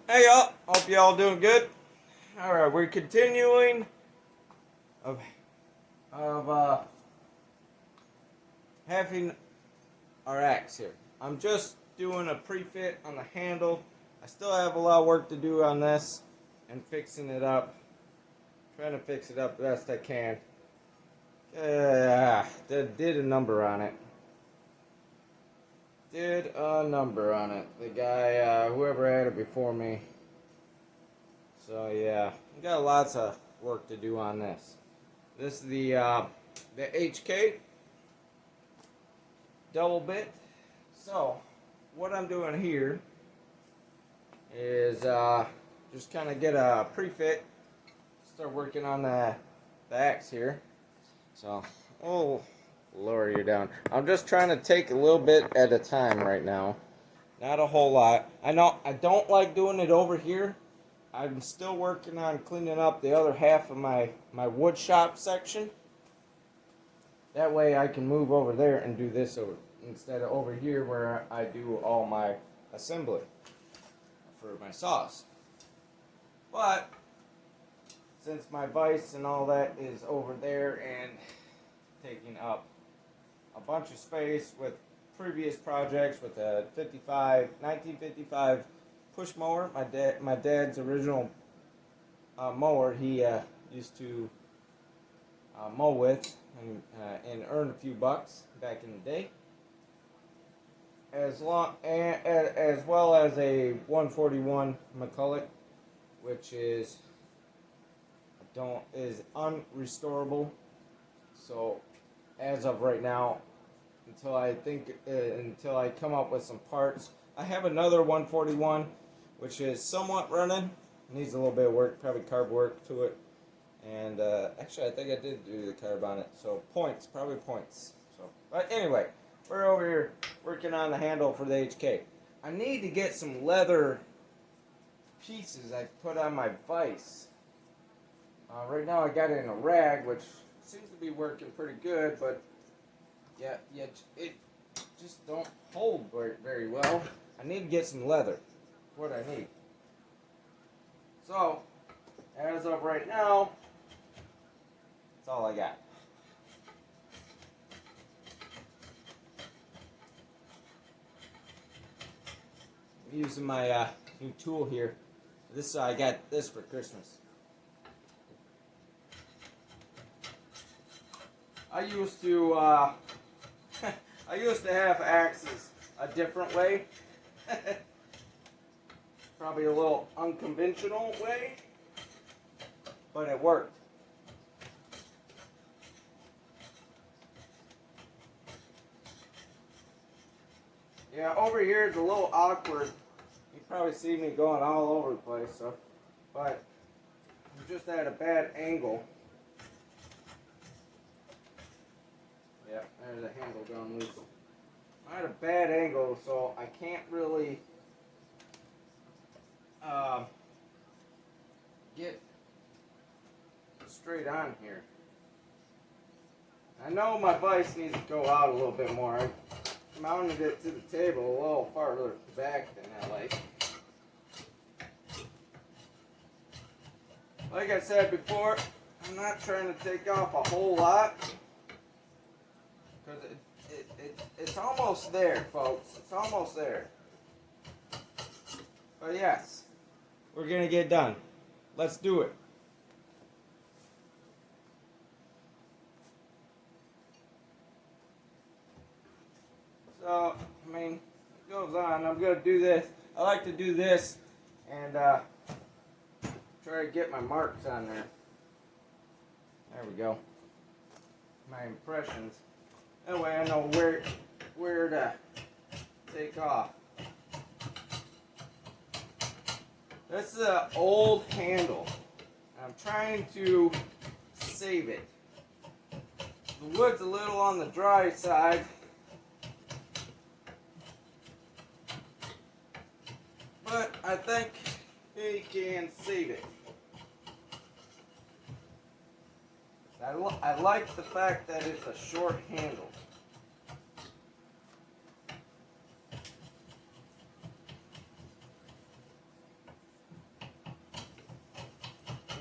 Hey y'all, hope y'all doing good. All right, we're continuing of of having our axe here. I'm just doing a pre-fit on the handle. I still have a lot of work to do on this and fixing it up. Trying to fix it up the best I can. Did a number on it. Did a number on it. The guy, whoever had it before me. So yeah, we got lots of work to do on this. This is the HK double bit. So what I'm doing here is just kind of get a pre-fit. Start working on the axe here. So oh, lower you down. I'm just trying to take a little bit at a time right now. Not a whole lot. I know I don't like doing it over here. I'm still working on cleaning up the other half of my wood shop section. That way I can move over there and do this over instead of over here where I do all my assembly for my saws. But since my vise and all that is over there and taking up a bunch of space with previous projects with a 1955 push mower, my dad's original mower he used to mow with and earn a few bucks back in the day. As well as a 141 McCulloch, which is unrestorable. So as of right now, until I come up with some parts, I have another 141, which is somewhat running. Needs a little bit of work, probably carb work to it. And actually, I think I did do the carb on it. So probably points. So, but anyway, we're over here working on the handle for the HK. I need to get some leather pieces I put on my vise. Right now, I got it in a rag, which seems to be working pretty good, but yeah, it just don't hold very well. I need to get some leather. That's what I need. So, as of right now, that's all I got. I'm using my new tool here. I got this for Christmas. I used to I used to have axes a different way. Probably a little unconventional way, but it worked. Yeah, over here it's a little awkward. You probably see me going all over the place, but I'm just at a bad angle. Yeah, there's the handle going loose. I'm at a bad angle, so I can't really get straight on here. I know my vise needs to go out a little bit more. I mounted it to the table a little farther back than I like. Like I said before, I'm not trying to take off a whole lot because it's almost there, folks. It's almost there. But yes, we're gonna get done. Let's do it. So, I mean, it goes on. I'm going to do this. I like to do this and try to get my marks on there. There we go. My impressions. That way I know where to take off. This is an old handle. I'm trying to save it. The wood's a little on the dry side. But I think he can save it. I like the fact that it's a short handle.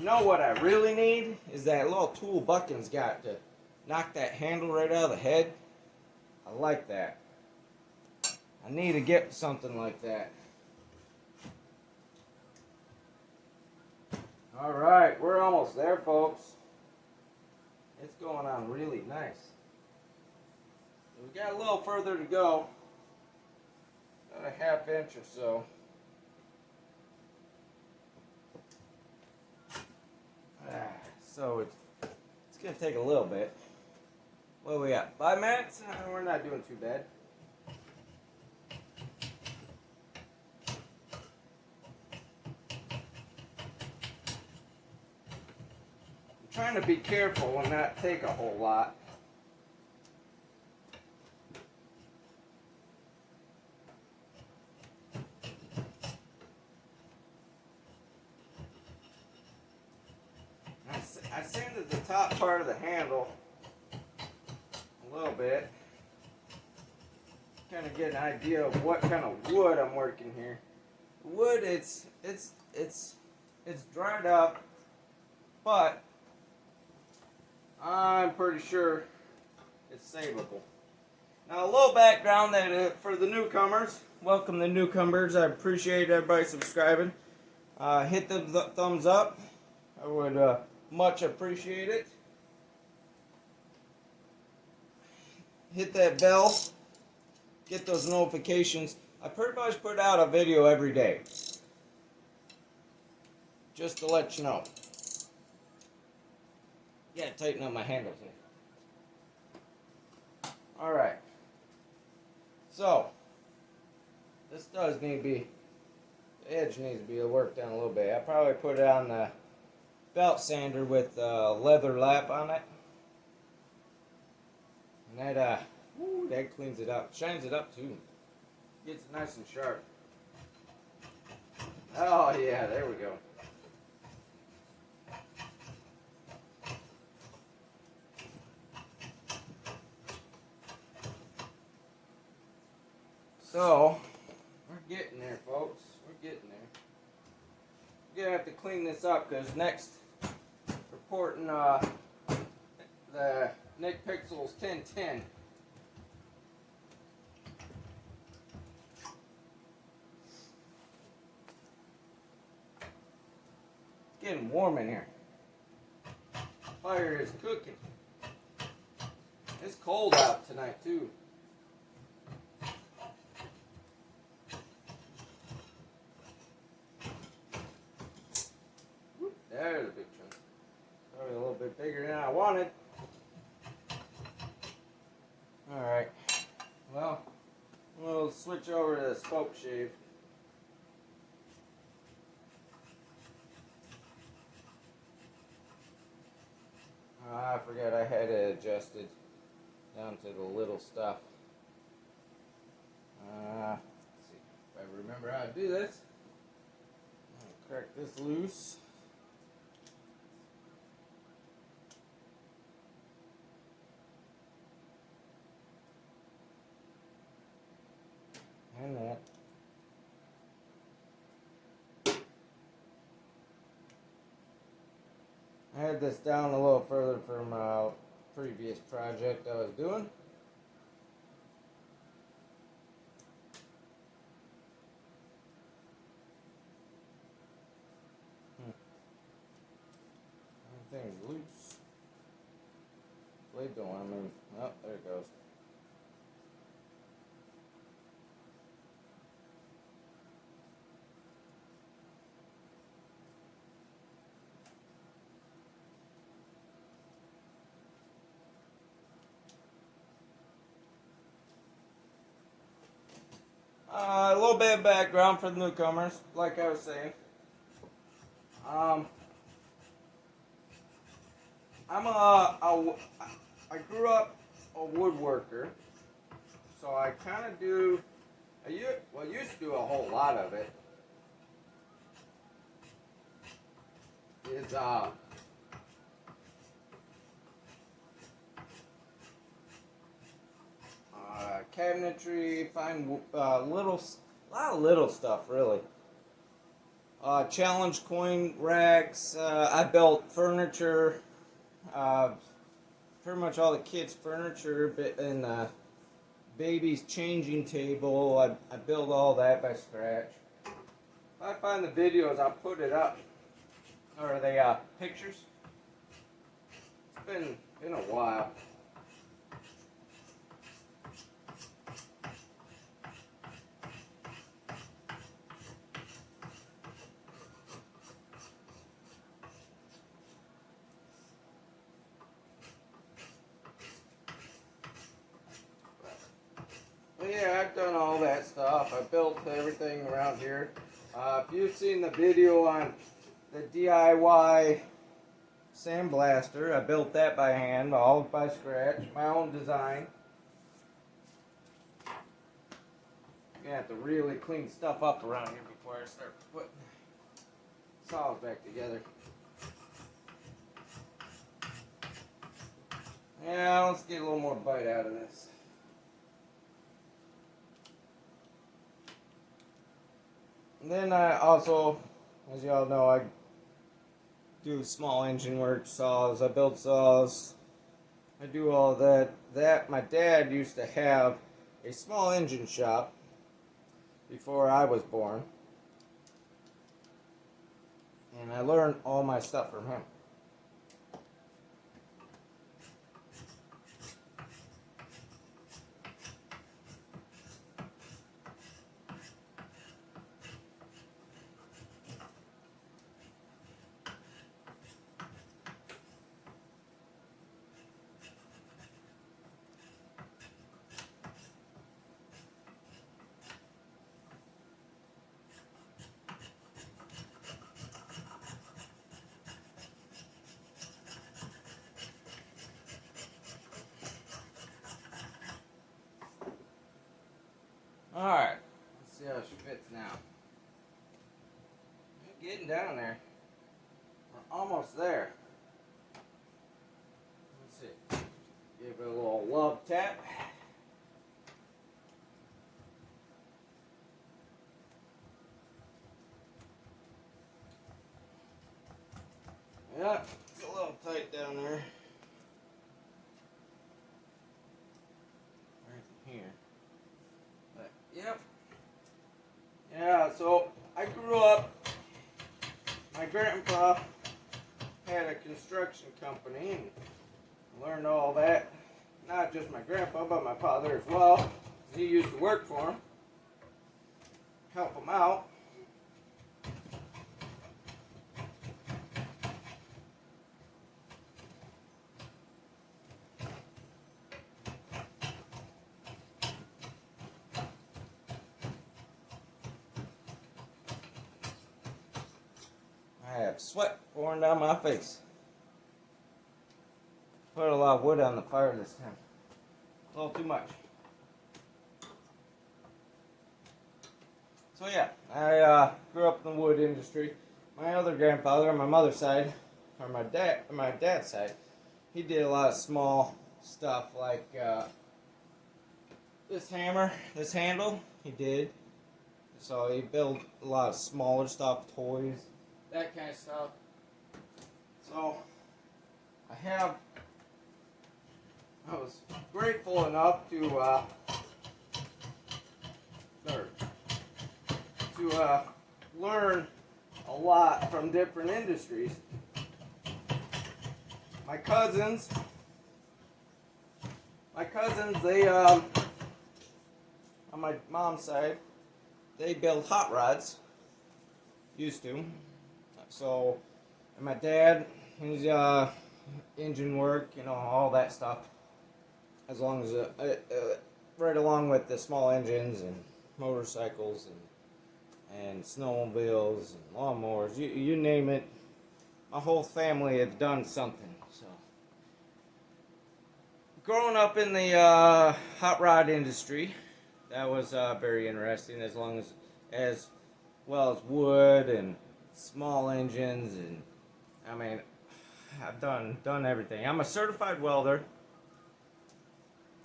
you know what I really need is that little tool Buckin's got to knock that handle right out of the head. I like that. I need to get something like that. Alright, we're almost there, folks. It's going on really nice. We got a little further to go. About a ½ inch or so. So it's going to take a little bit. What do we got? 5 minutes? We're not doing too bad. I'm trying to be careful and not take a whole lot. I sanded the top part of the handle a little bit. Kind of get an idea of what kind of wood I'm working here. Wood, it's dried up, but I'm pretty sure it's savable. Now a little background that for the newcomers. Welcome the newcomers. I appreciate everybody subscribing. Hit the thumbs up. I would much appreciate it. Hit that bell. Get those notifications. I pretty much put out a video every day. Just to let you know. Yeah, tighten up my handles here. Alright. So, this does need to be, the edge needs to be worked on a little bit. I probably put it on the belt sander with leather lap on it. And that, that cleans it up. Shines it up too. Gets it nice and sharp. Oh yeah, there we go. So, we're getting there, folks. We're getting there. We're gonna have to clean this up because next, reporting the Nick Pixels 1010. It's getting warm in here. Fire is cooking. It's cold out tonight too. There's a big chunk. Probably a little bit bigger than I wanted. Alright. Well, we'll switch over to the spoke shave. I forgot I had it adjusted down to the little stuff. Let's see if I remember how to do this. Crack this loose. And that. I had this down a little further from a previous project I was doing. Everything's loose. Blade don't want to move. Oh, there it goes. A little bit of background for the newcomers, like I was saying. I grew up a woodworker, so I kind of do. I used to do a whole lot of it. Is cabinetry, a lot of little stuff really. challenge coin racks. I built furniture, pretty much all the kids' furniture, and baby's changing table. I built all that by scratch. If I find the videos, I'll put it up. Or the pictures. It's been a while. But yeah, I've done all that stuff. I built everything around here. If you've seen the video on the DIY sandblaster, I built that by hand, all by scratch, my own design. You have to really clean stuff up around here before I start putting saws back together. Yeah, let's get a little more bite out of this. And then I also, as you all know, I do small engine work, saws. I build saws. I do all that. My dad used to have a small engine shop before I was born. And I learned all my stuff from him. Alright, let's see how she fits now. Getting down there. We're almost there. Let's see. Give it a little love tap. Yep, it's a little tight down there. Right here. But, yep. Yeah, so I grew up, my grandpa had a construction company and learned all that. Not just my grandpa, but my father as well. He used to work for him, help him out. I have sweat pouring down my face. Put a lot of wood on the fire this time. A little too much. So yeah, I grew up in the wood industry. My other grandfather on my mother's side, or my dad's side, he did a lot of small stuff like this hammer, this handle, he did. So he built a lot of smaller stuff, toys, that kind of stuff. So I was grateful enough to learn a lot from different industries. My cousins, they on my mom's side, they build hot rods. Used to. So, and my dad, he's engine work, all that stuff. As long as right along with the small engines and motorcycles and snowmobiles and lawnmowers, you name it. My whole family has done something. So, growing up in the hot rod industry, that was very interesting. As well as wood and small engines, and I mean, I've done everything. I'm a certified welder,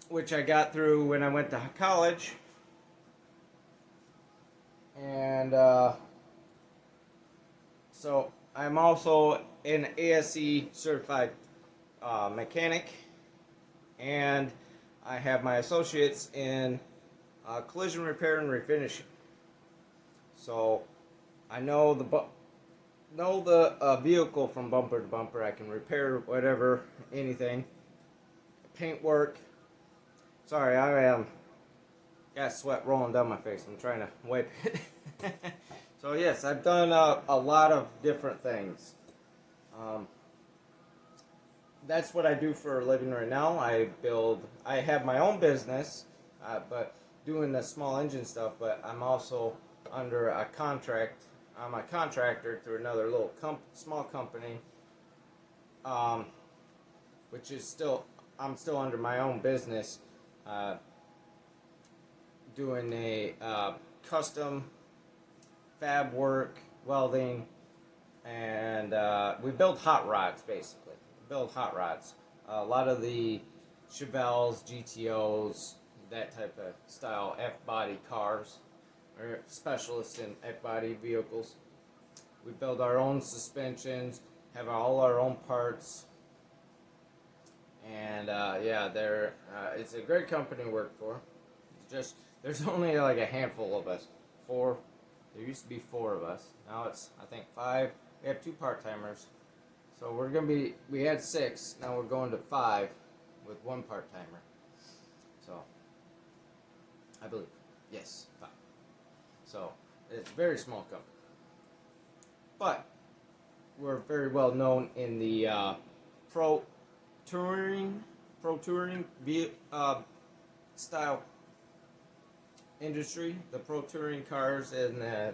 which I got through when I went to college, and So I'm also an ASE certified mechanic, and I have my associates in collision repair and refinishing. So I know the vehicle from bumper to bumper. I can repair whatever, anything, paint work. Sorry, I got sweat rolling down my face. I'm trying to wipe it. So yes, I've done a lot of different things. That's what I do for a living right now. I have my own business, but doing the small engine stuff. But I'm also under a contract. I'm a contractor through another little small company, which is I'm still under my own business, doing a custom fab work, welding, and we build hot rods basically. We build hot rods. A lot of the Chevelles, GTOs, that type of style F-body cars. We're specialists in F-body vehicles. We build our own suspensions, have all our own parts, and yeah, it's a great company to work for. It's just there's only like a handful of us. There used to be 4 of us. Now it's, I think, 5. We have 2 part-timers. So we had 6. Now we're going to 5 with 1 part-timer. So, I believe. Yes, 5. So, it's a very small company. But, we're very well known in the pro touring style industry, the pro touring cars, and the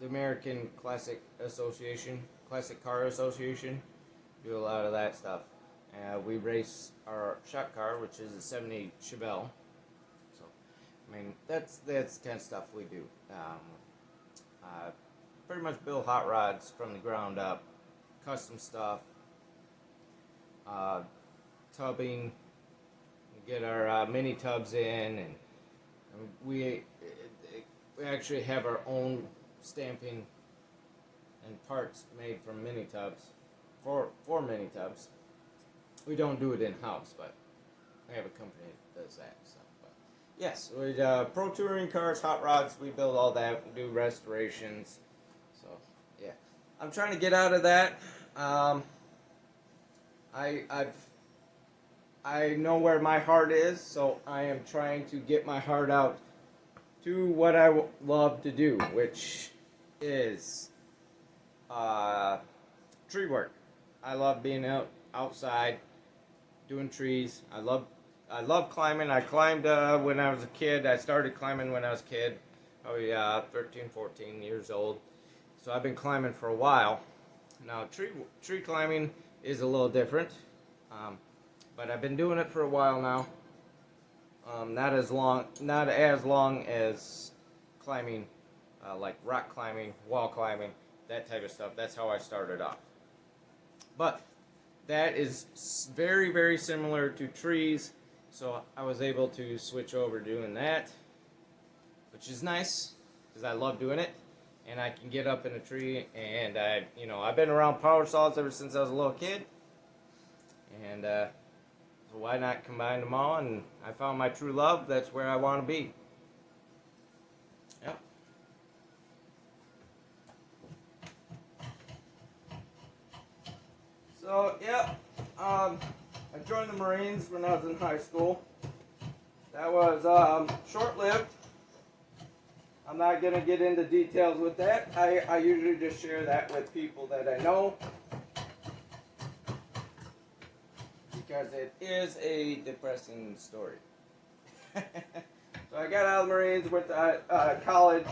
American Classic Car Association, do a lot of that stuff. We race our shop car, which is a 78 Chevelle. So, I mean, that's the kind of stuff we do. Pretty much build hot rods from the ground up, custom stuff, tubbing. Get our mini tubs in, and we actually have our own stamping and parts made from mini tubs for mini tubs. We don't do it in house, but we have a company that does that stuff. But yes, we pro touring cars, hot rods. We build all that. We do restorations. So yeah, I'm trying to get out of that. I know where my heart is, so I am trying to get my heart out to what I love to do, which is tree work. I love being outside doing trees. I love climbing. I climbed when I was a kid. I started climbing when I was a kid, probably 13, 14 years old. So I've been climbing for a while. Now tree climbing is a little different. But I've been doing it for a while now. Not as long as climbing, like rock climbing, wall climbing, that type of stuff. That's how I started off. But that is very, very similar to trees, so I was able to switch over doing that, which is nice because I love doing it, and I can get up in a tree. And I've been around power saws ever since I was a little kid, and so why not combine them all? And I found my true love. That's where I want to be. Yep. So, yep. I joined the Marines when I was in high school. That was short-lived. I'm not going to get into details with that. I usually just share that with people that I know, because it is a depressing story. So I got out of the Marines, went to college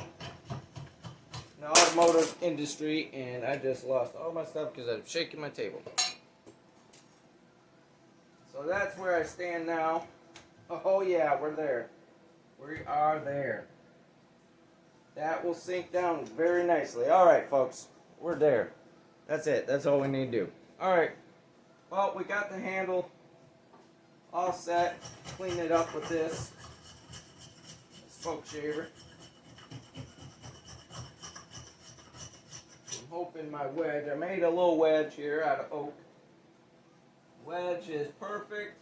in the automotive industry, and I just lost all my stuff because I'm shaking my table. So that's where I stand now. Oh yeah, we're there. We are there. That will sink down very nicely. Alright, folks, we're there. That's it. That's all we need to do. Alright. Well, we got the handle all set. Clean it up with this spoke shaver. hoping my wedge, I made a little wedge here out of oak. Wedge is perfect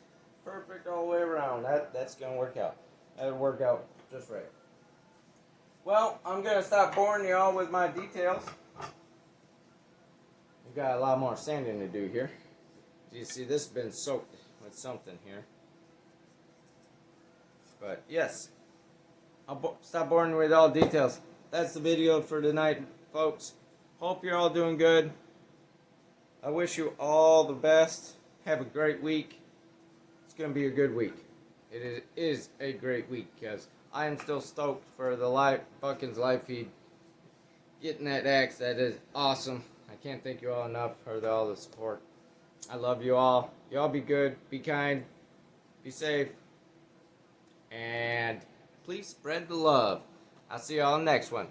all the way around. That's gonna work out. That'll work out just right. Well, I'm gonna stop boring y'all with my details. We've got a lot more sanding to do here. You see, this has been soaked with something here. But yes, I'll stop boring with all details. That's the video for tonight, folks. Hope you're all doing good. I wish you all the best. Have a great week. It's going to be a good week. It is a great week because I am still stoked for the Buckins live feed. Getting that axe, that is awesome. I can't thank you all enough for all the support. I love you all. Y'all be good, be kind, be safe, and please spread the love. I'll see y'all in the next one.